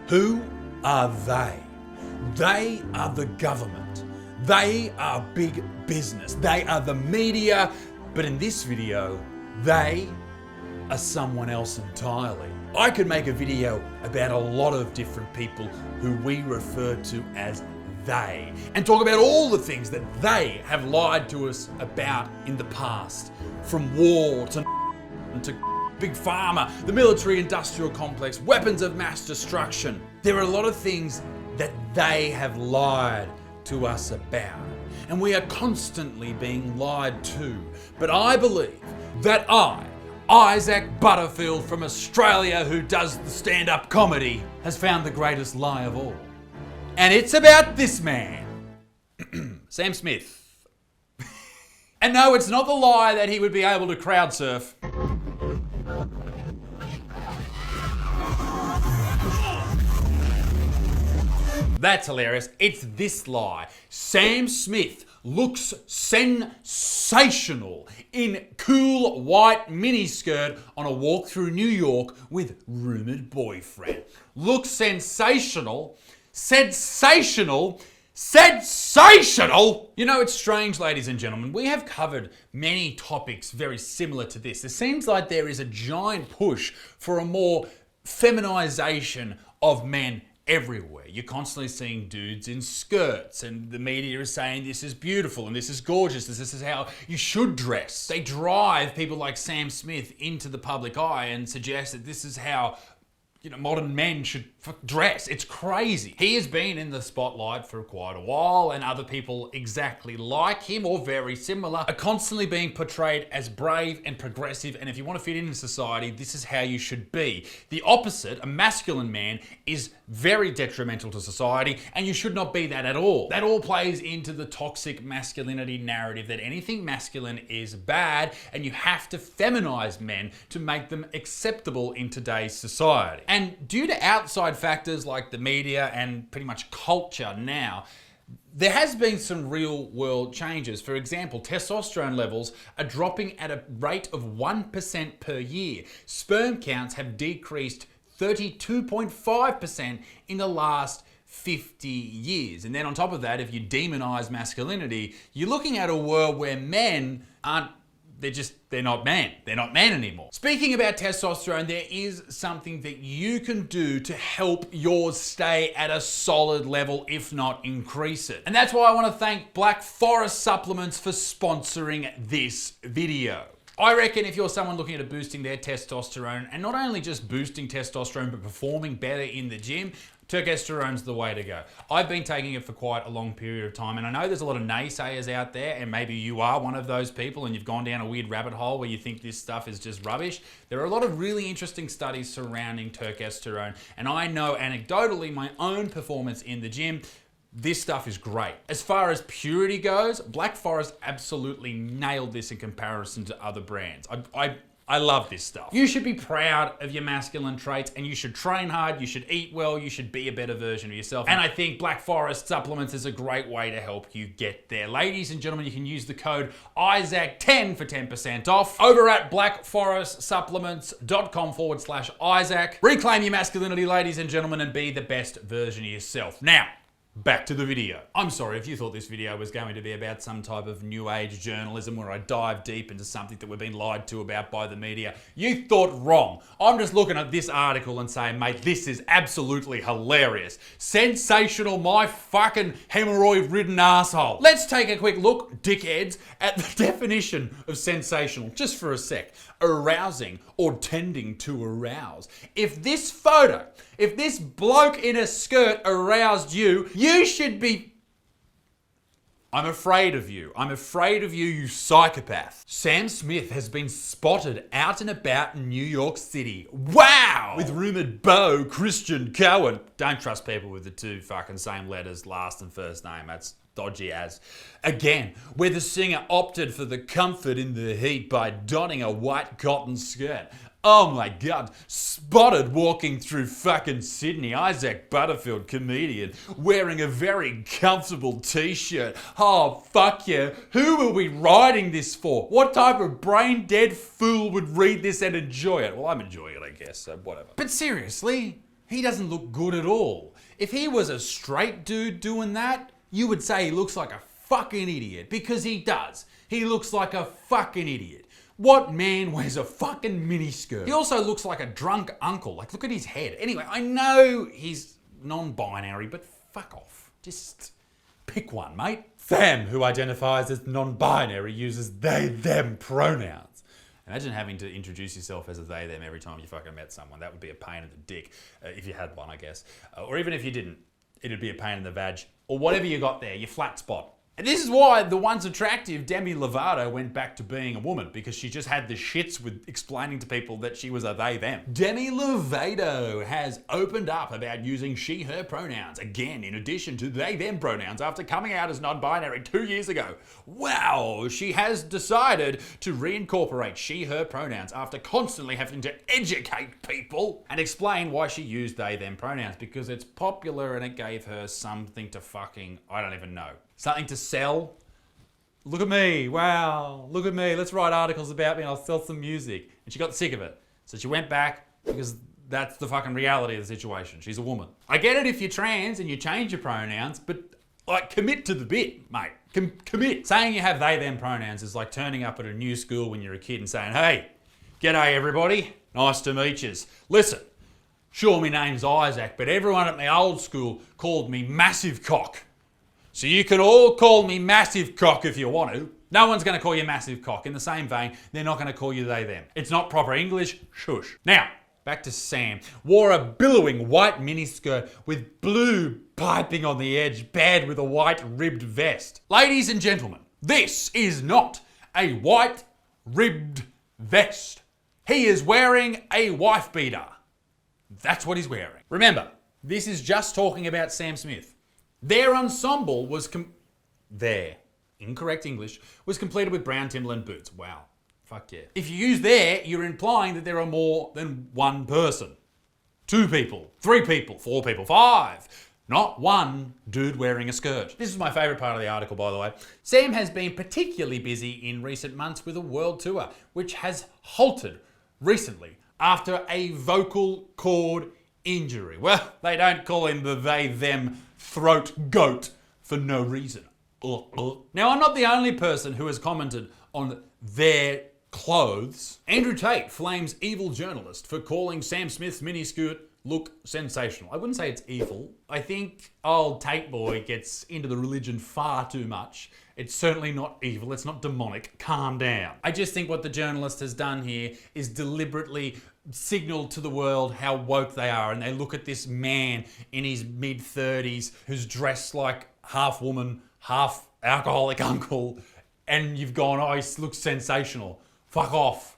Who are they? They are the government. They are big business. They are the media. But in this video, they are someone else entirely. I could make a video about a lot of different people who we refer to as they, and talk about all the things that they have lied to us about in the past. From war to big pharma, the military-industrial complex, weapons of mass destruction. There are a lot of things that they have lied to us about, and we are constantly being lied to. But I believe that Isaac Butterfield from Australia, who does the stand-up comedy, has found the greatest lie of all. And it's about this man, Sam Smith. And no, it's not the lie that he would be able to crowd surf. That's hilarious. It's this lie. Sam Smith looks sensational in cool white miniskirt on a walk through New York with rumoured boyfriend. Looks sensational. Sensational. You know, it's strange, ladies and gentlemen. We have covered many topics very similar to this. It seems like there is a giant push for a more feminization of men everywhere. You're constantly seeing dudes in skirts, and the media is saying this is beautiful and this is gorgeous, this is how you should dress. They drive people like Sam Smith into the public eye and suggest that this is how modern men should dress. It's crazy. He has been in the spotlight for quite a while, and other people exactly like him or very similar are constantly being portrayed as brave and progressive, and if you want to fit in society, this is how you should be. The opposite, a masculine man, is very detrimental to society, and you should not be that at all. That all plays into the toxic masculinity narrative that anything masculine is bad, and you have to feminize men to make them acceptable in today's society. And due to outside factors like the media and pretty much culture now, there has been some real world changes. For example, testosterone levels are dropping at a rate of 1% per year. Sperm counts have decreased 32.5% in the last 50 years. And then on top of that, if you demonize masculinity, you're looking at a world where men aren't they're not men. They're not men anymore. Speaking about testosterone, there is something that you can do to help yours stay at a solid level, if not increase it. And that's why I want to thank Black Forest Supplements for sponsoring this video. I reckon if you're someone looking at boosting their testosterone, and not only just boosting testosterone, but performing better in the gym, testosterone's the way to go. I've been taking it for quite a long period of time, and I know there's a lot of naysayers out there, and maybe you are one of those people and you've gone down a weird rabbit hole where you think this stuff is just rubbish. There are a lot of really interesting studies surrounding testosterone, and I know anecdotally my own performance in the gym, this stuff is great. As far as purity goes, Black Forest absolutely nailed this in comparison to other brands. I love this stuff. You should be proud of your masculine traits, and you should train hard, you should eat well, you should be a better version of yourself. And I think Black Forest Supplements is a great way to help you get there. Ladies and gentlemen, you can use the code ISAAC10 for 10% off over at blackforestsupplements.com/Isaac. Reclaim your masculinity, ladies and gentlemen, and be the best version of yourself. Now, back to the video. I'm sorry if you thought this video was going to be about some type of new age journalism where I dive deep into something that we've been lied to about by the media. You thought wrong. I'm just looking at this article and saying, mate, this is absolutely hilarious. Sensational, my fucking hemorrhoid-ridden asshole. Let's take a quick look, dickheads, at the definition of sensational, just for a sec. Arousing or tending to arouse. If this bloke in a skirt aroused you, you should be... I'm afraid of you. I'm afraid of you, you psychopath. Sam Smith has been spotted out and about in New York City. Wow! With rumoured beau Christian Cowan. Don't trust people with the two fucking same letters, last and first name. That's dodgy as. Again, where the singer opted for the comfort in the heat by donning a white cotton skirt. Oh my God, spotted walking through fucking Sydney, Isaac Butterfield, comedian, wearing a very comfortable t-shirt. Oh, fuck yeah. Who are we writing this for? What type of brain dead fool would read this and enjoy it? Well, I'm enjoying it, I guess, so whatever. But seriously, He doesn't look good at all. If he was a straight dude doing that, you would say he looks like a fucking idiot, because he does. He looks like a fucking idiot. What man wears a fucking miniskirt? He also looks like a drunk uncle. Like, look at his head. Anyway, I know he's non-binary, but fuck off. Just pick one, mate. Sam, who identifies as non-binary, uses they, them pronouns. Imagine having to introduce yourself as a they, them every time you fucking met someone. That would be a pain in the dick, if you had one, I guess. Or even if you didn't, it'd be a pain in the vag. Or whatever you got there, your flat spot. And this is why the once attractive Demi Lovato went back to being a woman, because she just had the shits with explaining to people that she was a they, them. Demi Lovato has opened up about using she, her pronouns again, in addition to they, them pronouns, after coming out as non-binary 2 years ago. Wow, she has decided to reincorporate she, her pronouns after constantly having to educate people and explain why she used they, them pronouns, because it's popular and it gave her something to fucking, I don't even know. Something to sell. Look at me, wow, look at me, let's write articles about me and I'll sell some music. And she got sick of it. So she went back, because that's the fucking reality of the situation. She's a woman. I get it if you're trans and you change your pronouns, but like, commit to the bit, mate. Commit. Saying you have they, them pronouns is like turning up at a new school when you're a kid and saying, hey, g'day everybody, nice to meet yous. Listen, sure, my name's Isaac, but everyone at my old school called me Massive Cock. So you can all call me Massive Cock if you want to. No one's going to call you Massive Cock. In the same vein, they're not going to call you they, them. It's not proper English, shush. Now, back to Sam. Wore a billowing white miniskirt with blue piping on the edge, paired with a white ribbed vest. Ladies and gentlemen, this is not a white ribbed vest. He is wearing a wife beater. That's what he's wearing. Remember, this is just talking about Sam Smith. Their ensemble was incorrect English, was completed with brown Timberland boots. Wow. Fuck yeah. If you use there, you're implying that there are more than one person. 2 people, 3 people, 4 people, 5. Not one dude wearing a skirt. This is my favourite part of the article, by the way. Sam has been particularly busy in recent months with a world tour, which has halted recently after a vocal cord injury. Well, they don't call him the they, them throat goat for no reason. Now, I'm not the only person who has commented on their clothes. Andrew Tate flames evil journalist for calling Sam Smith's miniskirt look sensational. I wouldn't say it's evil. I think old Tate boy gets into the religion far too much. It's certainly not evil, it's not demonic. Calm down. I just think what the journalist has done here is deliberately signal to the world how woke they are, and they look at this man in his mid-30s who's dressed like half woman, half alcoholic uncle, and you've gone, oh, he looks sensational. Fuck off.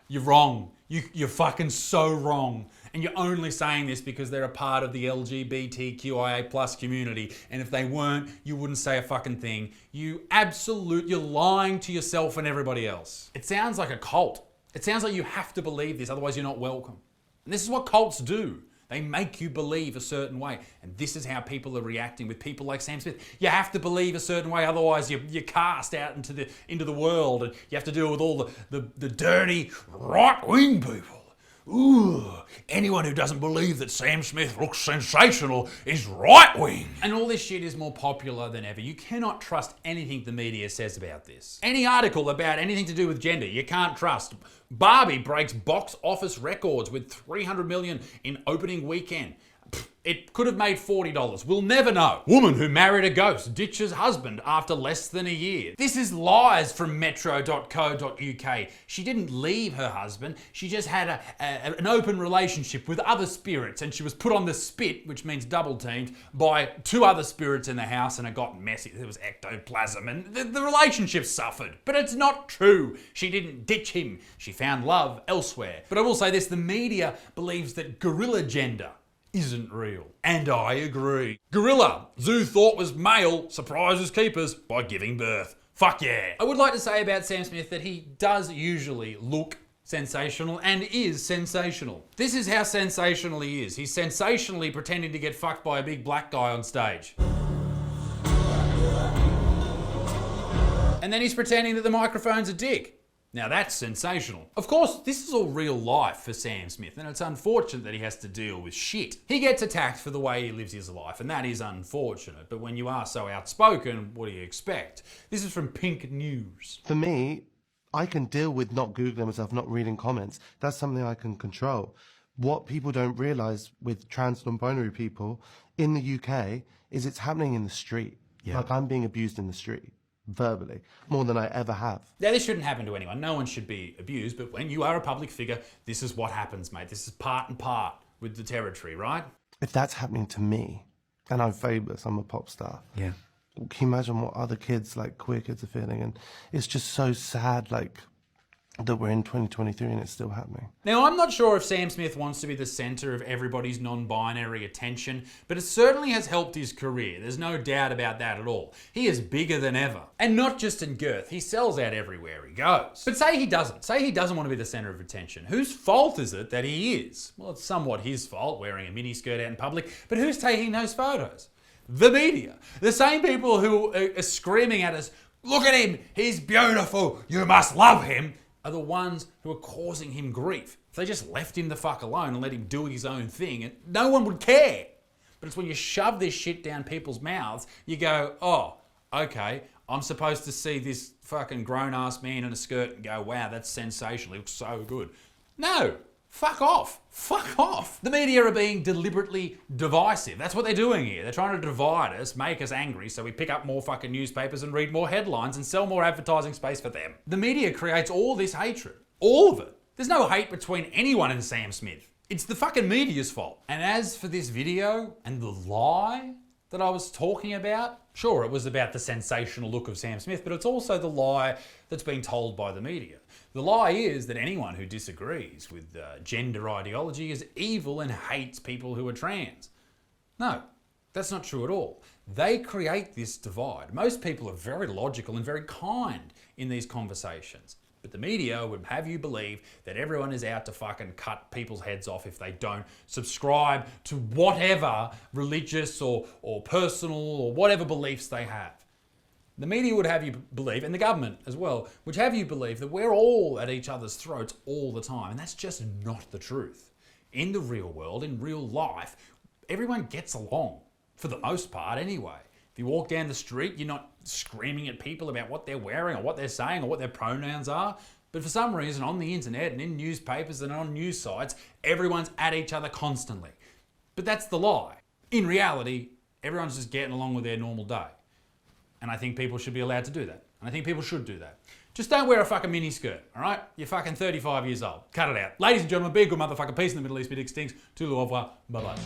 You're wrong. You're fucking so wrong. And you're only saying this because they're a part of the LGBTQIA plus community. And if they weren't, you wouldn't say a fucking thing. You're lying to yourself and everybody else. It sounds like a cult. It sounds like you have to believe this, otherwise you're not welcome. And this is what cults do. They make you believe a certain way. And this is how people are reacting with people like Sam Smith. You have to believe a certain way, otherwise you're cast out into the world, and you have to deal with all the dirty right-wing people. Ooh, anyone who doesn't believe that Sam Smith looks sensational is right-wing. And all this shit is more popular than ever. You cannot trust anything the media says about this. Any article about anything to do with gender, you can't trust. Barbie breaks box office records with $300 million in opening weekend. It could have made $40. We'll never know. Woman who married a ghost ditches husband after less than a year. This is lies from metro.co.uk. She didn't leave her husband. She just had an open relationship with other spirits, and she was put on the spit, which means double teamed, by 2 other spirits in the house, and it got messy. There was ectoplasm, and the relationship suffered. But it's not true. She didn't ditch him. She found love elsewhere. But I will say this, the media believes that gorilla gender isn't real. And I agree. Gorilla, Zoo thought was male, surprises keepers by giving birth. Fuck yeah. I would like to say about Sam Smith that he does usually look sensational and is sensational. This is how sensational he is. He's sensationally pretending to get fucked by a big black guy on stage. And then he's pretending that the microphone's a dick. Now that's sensational. Of course, this is all real life for Sam Smith, and it's unfortunate that he has to deal with shit. He gets attacked for the way he lives his life, and that is unfortunate. But when you are so outspoken, what do you expect? This is from Pink News. For me, I can deal with not Googling myself, not reading comments. That's something I can control. What people don't realise with trans non-binary people in the UK is it's happening in the street. Yeah. Like I'm being abused in the street. Verbally, more than I ever have. Now, this shouldn't happen to anyone. No one should be abused, but when you are a public figure, this is what happens, mate. This is part and part with the territory, right? If that's happening to me, and I'm famous, I'm a pop star. Yeah. Can you imagine what other kids, like queer kids, are feeling? And it's just so sad, like, that we're in 2023 and it's still happening. Now, I'm not sure if Sam Smith wants to be the centre of everybody's non-binary attention, but it certainly has helped his career. There's no doubt about that at all. He is bigger than ever. And not just in girth, he sells out everywhere he goes. But say he doesn't. Say he doesn't want to be the centre of attention. Whose fault is it that he is? Well, it's somewhat his fault, wearing a miniskirt out in public, but who's taking those photos? The media. The same people who are screaming at us, look at him, he's beautiful, you must love him, are the ones who are causing him grief. If they just left him the fuck alone and let him do his own thing, no one would care. But it's when you shove this shit down people's mouths, you go, oh, okay, I'm supposed to see this fucking grown-ass man in a skirt and go, wow, that's sensational, he looks so good. No, fuck off. Fuck off. The media are being deliberately divisive. That's what they're doing here. They're trying to divide us, make us angry, so we pick up more fucking newspapers and read more headlines and sell more advertising space for them. The media creates all this hatred. All of it. There's no hate between anyone and Sam Smith. It's the fucking media's fault. And as for this video and the lie that I was talking about, sure, it was about the sensational look of Sam Smith, but it's also the lie that's being told by the media. The lie is that anyone who disagrees with gender ideology is evil and hates people who are trans. No, that's not true at all. They create this divide. Most people are very logical and very kind in these conversations. But the media would have you believe that everyone is out to fucking cut people's heads off if they don't subscribe to whatever religious or personal or whatever beliefs they have. The media would have you believe, and the government as well, would have you believe that we're all at each other's throats all the time, and that's just not the truth. In the real world, in real life, everyone gets along, for the most part anyway. If you walk down the street, you're not screaming at people about what they're wearing or what they're saying or what their pronouns are, but for some reason on the internet and in newspapers and on news sites, everyone's at each other constantly. But that's the lie. In reality, everyone's just getting along with their normal day. And I think people should be allowed to do that. And I think people should do that. Just don't wear a fucking miniskirt, all right? You're fucking 35 years old. Cut it out. Ladies and gentlemen, be a good motherfucker. Peace in the Middle East, bit extinct. Tout au revoir. Bye-bye.